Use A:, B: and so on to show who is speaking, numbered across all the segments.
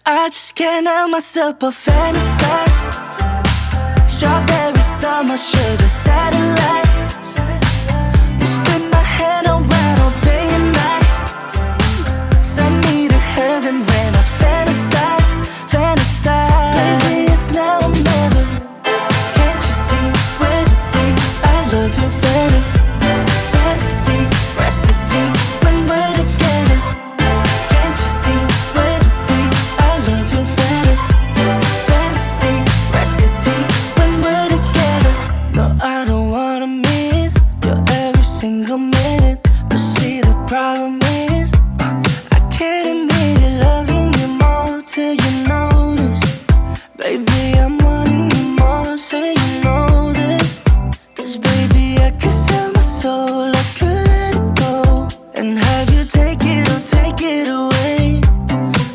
A: I just can't help myself but fantasize. Strawberry summer, sugar satellite. You spin my head around all day and night. Send me to heaven when I fantasize, fantasize. Maybe it's now or never. Can't you see where to be? I love you better. Fantasy recipe when we're together. Can't you see where to be? I love you better. Fantasy recipe when we're together. No, I don't wanna miss your every single minute. But see, the problem is I can't admit it, loving you more till you notice. Baby, I'm wanting you more, so you know this. Cause baby, I could sell my soul, I could let it go and have you take it or take it away.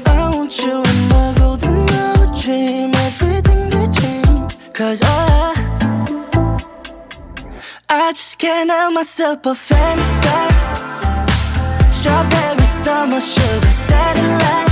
A: I want you in my golden hour dream, everything between. Cause I just can't help myself but fantasize. Strawberry summer, sugar satellite.